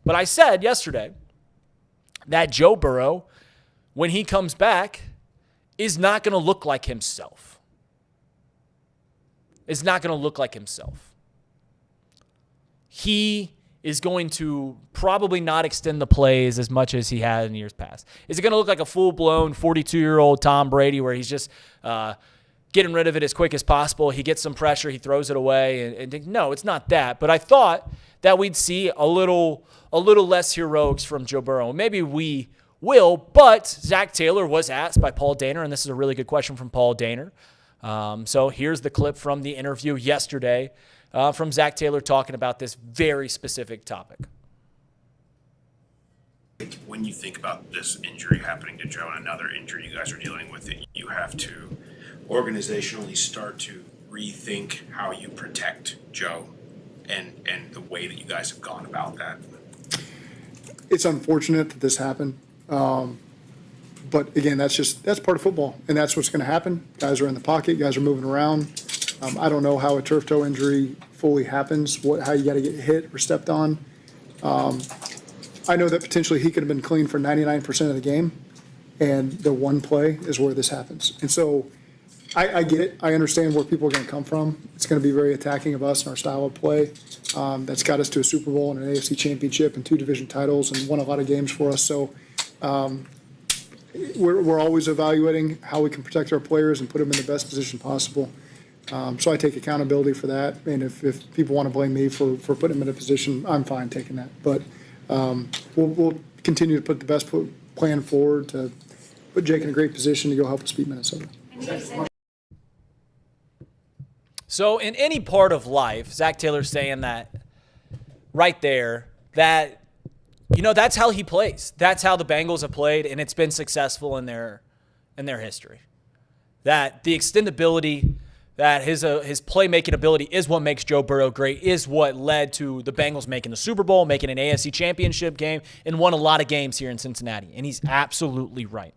But I said yesterday that Joe Burrow, when he comes back, is not going to look like himself. Is not going to look like himself. He is going to probably not extend the plays as much as he had in years past. Is it going to look like a full-blown 42-year-old Tom Brady where he's just getting rid of it as quick as possible? He gets some pressure, he throws it away, and no, it's not that. But I thought that we'd see a little less heroics from Joe Burrow. Maybe we will, but Zach Taylor was asked by Paul Dehner, and this is a really good question from Paul Dehner. So here's the clip from the interview yesterday from Zach Taylor talking about this very specific topic. When you think about this injury happening to Joe and another injury you guys are dealing with, it, you have to organizationally start to rethink how you protect Joe and the way that you guys have gone about that. It's unfortunate that this happened. But again, that's part of football, and that's what's going to happen. Guys are in the pocket, guys are moving around. I don't know how a turf toe injury fully happens, how you got to get hit or stepped on. I know that potentially he could have been clean for 99% of the game, and the one play is where this happens. And so I get it. I understand where people are going to come from. It's going to be very attacking of us and our style of play. That's got us to a Super Bowl and an AFC championship and 2 division titles and won a lot of games for us. So we're always evaluating how we can protect our players and put them in the best position possible. So I take accountability for that. And if people want to blame me for putting them in a position, I'm fine taking that. But we'll continue to put the best plan forward to put Jake in a great position to go help us beat Minnesota. So in any part of life, Zach Taylor's saying that right there, that, that's how he plays. That's how the Bengals have played, and it's been successful in their history. That the extendability, that his playmaking ability is what makes Joe Burrow great, is what led to the Bengals making the Super Bowl, making an AFC championship game, and won a lot of games here in Cincinnati. And he's absolutely right.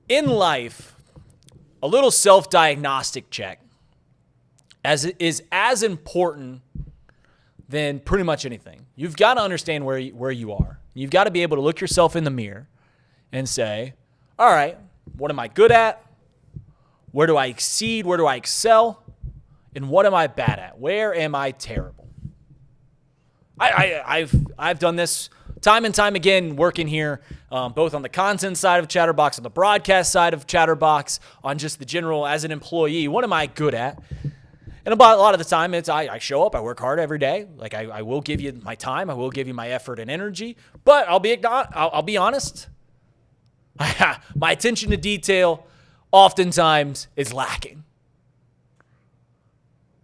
In life, a little self-diagnostic check is as important than pretty much anything. You've got to understand where you are. You've got to be able to look yourself in the mirror and say, all right, what am I good at? Where do I exceed? Where do I excel? And what am I bad at? Where am I terrible? I've done this time and time again, working here, both on the content side of Chatterbox, on the broadcast side of Chatterbox, on just the general as an employee. What am I good at? And about a lot of the time, it's I show up, I work hard every day. Like I will give you my time, I will give you my effort and energy. But I'll be honest, my attention to detail oftentimes is lacking.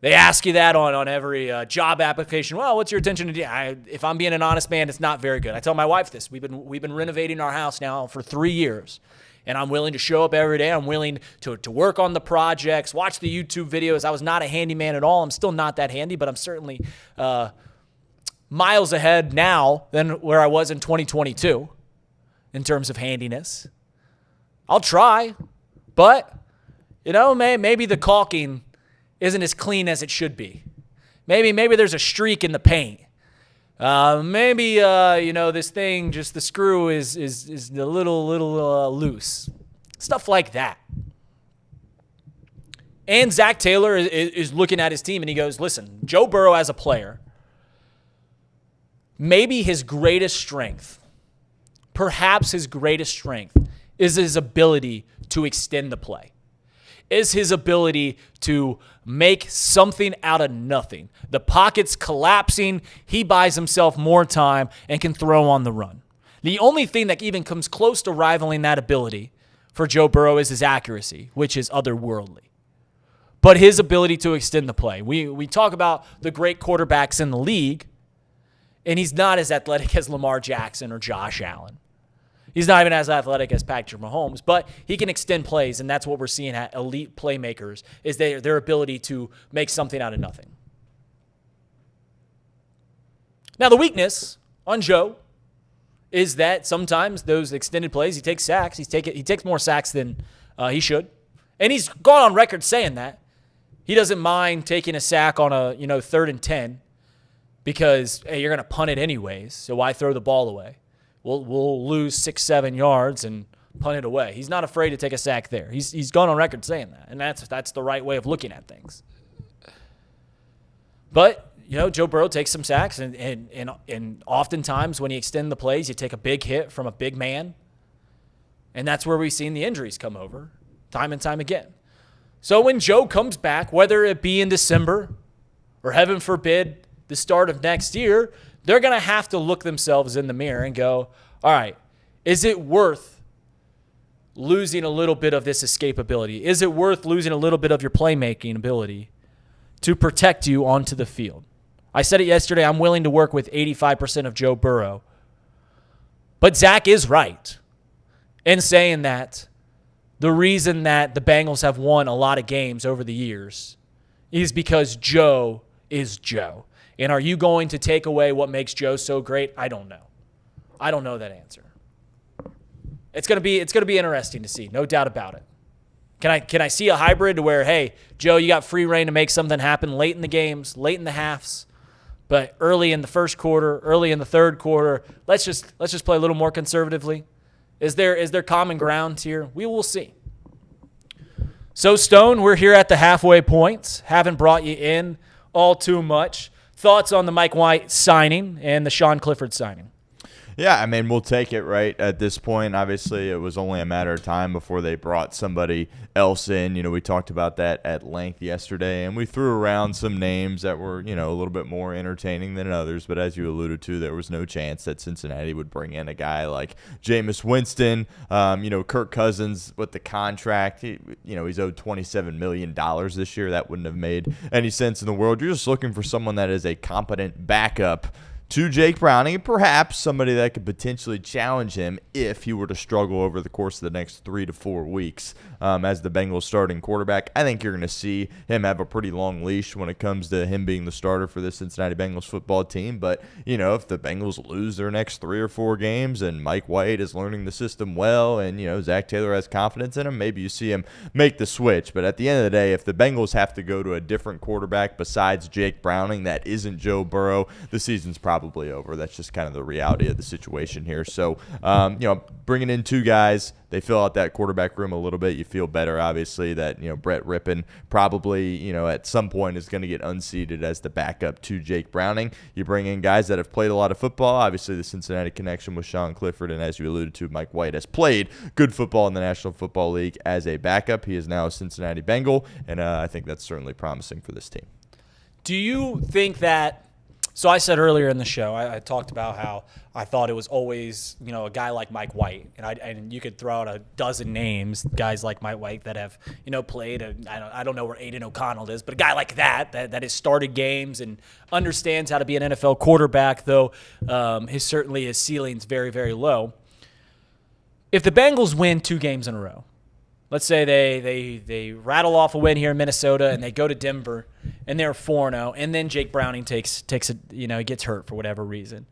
They ask you that on every job application. Well, what's your attention to detail? If I'm being an honest man, it's not very good. I tell my wife this. We've been renovating our house now for 3 years. And I'm willing to show up every day. I'm willing to work on the projects, watch the YouTube videos. I was not a handyman at all. I'm still not that handy, but I'm certainly miles ahead now than where I was in 2022 in terms of handiness. I'll try, but, maybe the caulking isn't as clean as it should be. Maybe there's a streak in the paint. Maybe this thing, just the screw is a little loose. Stuff like that. And Zach Taylor is looking at his team and he goes, listen, Joe Burrow as a player, maybe his greatest strength, perhaps his greatest strength, is his ability to extend the play. Is his ability to make something out of nothing. The pocket's collapsing. He buys himself more time and can throw on the run. The only thing that even comes close to rivaling that ability for Joe Burrow is his accuracy, which is otherworldly. But his ability to extend the play. We talk about the great quarterbacks in the league, and he's not as athletic as Lamar Jackson or Josh Allen. He's not even as athletic as Patrick Mahomes, but he can extend plays, and that's what we're seeing at elite playmakers, is their ability to make something out of nothing. Now, the weakness on Joe is that sometimes those extended plays, he takes sacks. He takes more sacks than he should, and he's gone on record saying that. He doesn't mind taking a sack on a 3rd and 10 because, hey, you're going to punt it anyways, so why throw the ball away? We'll lose 6-7 yards and punt it away. He's not afraid to take a sack there. He's gone on record saying that, and that's the right way of looking at things. But, Joe Burrow takes some sacks, and oftentimes when you extend the plays, you take a big hit from a big man, and that's where we've seen the injuries come over time and time again. So when Joe comes back, whether it be in December or heaven forbid the start of next year, they're going to have to look themselves in the mirror and go, all right, is it worth losing a little bit of this escapability? Is it worth losing a little bit of your playmaking ability to protect you onto the field? I said it yesterday, I'm willing to work with 85% of Joe Burrow. But Zach is right in saying that the reason that the Bengals have won a lot of games over the years is because Joe is Joe. And are you going to take away what makes Joe so great? I don't know. I don't know that answer. It's gonna be interesting to see, no doubt about it. Can I see a hybrid to where, hey, Joe, you got free reign to make something happen late in the games, late in the halves, but early in the first quarter, early in the third quarter, let's just play a little more conservatively. Is there common ground here? We will see. So, Stone, we're here at the halfway point. Haven't brought you in all too much. Thoughts on the Mike White signing and the Sean Clifford signing? Yeah, I mean, we'll take it right at this point. Obviously, it was only a matter of time before they brought somebody else in. We talked about that at length yesterday, and we threw around some names that were, a little bit more entertaining than others. But as you alluded to, there was no chance that Cincinnati would bring in a guy like Jameis Winston. Kirk Cousins with the contract, he's owed $27 million this year. That wouldn't have made any sense in the world. You're just looking for someone that is a competent backup to Jake Browning, and perhaps somebody that could potentially challenge him if he were to struggle over the course of the next 3 to 4 weeks as the Bengals starting quarterback. I think you're going to see him have a pretty long leash when it comes to him being the starter for the Cincinnati Bengals football team. But, if the Bengals lose their next 3 or 4 games and Mike White is learning the system well and, Zach Taylor has confidence in him, maybe you see him make the switch. But at the end of the day, if the Bengals have to go to a different quarterback besides Jake Browning that isn't Joe Burrow, the season's probably over. That's just kind of the reality of the situation here. So, bringing in 2 guys, they fill out that quarterback room a little bit. You feel better, obviously, that, Brett Rippon probably, at some point is going to get unseated as the backup to Jake Browning. You bring in guys that have played a lot of football. Obviously, the Cincinnati connection with Sean Clifford, and as you alluded to, Mike White has played good football in the National Football League as a backup. He is now a Cincinnati Bengal, and I think that's certainly promising for this team. Do you think that So I said earlier in the show, I talked about how I thought it was always, a guy like Mike White, and you could throw out a dozen names, guys like Mike White that have, played. I don't know where Aiden O'Connell is, but a guy like that has started games and understands how to be an NFL quarterback, though his ceiling's very, very low. If the Bengals win 2 games in a row, let's say they rattle off a win here in Minnesota and they go to Denver and they're 4-0, and then Jake Browning takes he gets hurt for whatever reason.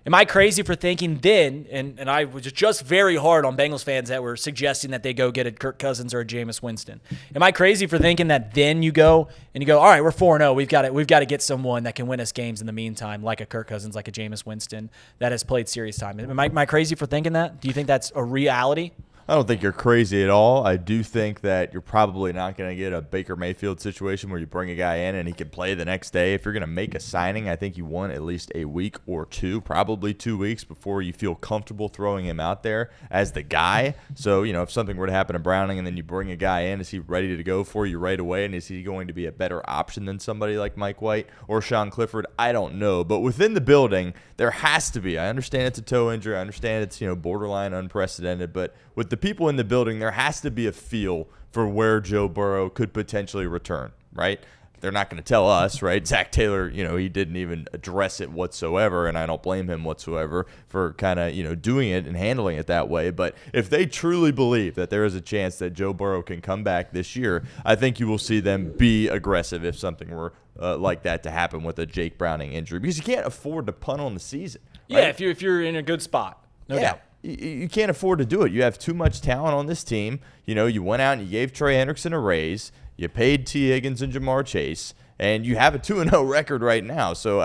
Am I crazy for thinking then, and I was just very hard on Bengals fans that were suggesting that they go get a Kirk Cousins or a Jameis Winston. Am I crazy for thinking that then you go, all right, we're 4-0, we've got to get someone that can win us games in the meantime, like a Kirk Cousins, like a Jameis Winston that has played serious time. Am I crazy for thinking that? Do you think that's a reality? I don't think you're crazy at all. I do think that you're probably not going to get a Baker Mayfield situation where you bring a guy in and he can play the next day. If you're going to make a signing, I think you want at least a week or 2, probably 2 weeks before you feel comfortable throwing him out there as the guy. So, if something were to happen to Browning and then you bring a guy in, is he ready to go for you right away? And is he going to be a better option than somebody like Mike White or Sean Clifford? I don't know. But within the building, there has to be. I understand it's a toe injury. I understand it's, borderline unprecedented. But with the people in the building, there has to be a feel for where Joe Burrow could potentially return, right? They're not going to tell us, right? Zach Taylor, he didn't even address it whatsoever, and I don't blame him whatsoever for kind of, doing it and handling it that way. But if they truly believe that there is a chance that Joe Burrow can come back this year, I think you will see them be aggressive if something were like that to happen with a Jake Browning injury, because you can't afford to punt on the season. Right? Yeah, if you're in a good spot, no doubt. You can't afford to do it. You have too much talent on this team. You went out and you gave Trey Hendrickson a raise. You paid T. Higgins and Jamar Chase, and you have a 2-0 record right now. So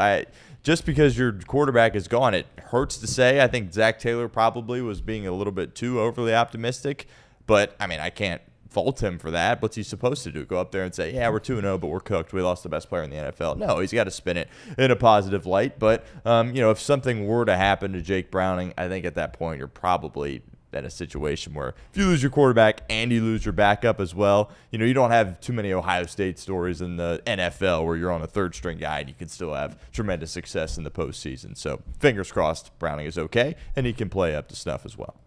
just because your quarterback is gone, it hurts to say. I think Zach Taylor probably was being a little bit too overly optimistic, but I mean, I can't fault him for that. What's he supposed to do? Go up there and say, yeah, we're 2-0, but we're cooked. We lost the best player in the NFL. No, he's got to spin it in a positive light. But, if something were to happen to Jake Browning, I think at that point you're probably in a situation where if you lose your quarterback and you lose your backup as well, you don't have too many Ohio State stories in the NFL where you're on a third-string guy and you can still have tremendous success in the postseason. So fingers crossed Browning is okay and he can play up to snuff as well.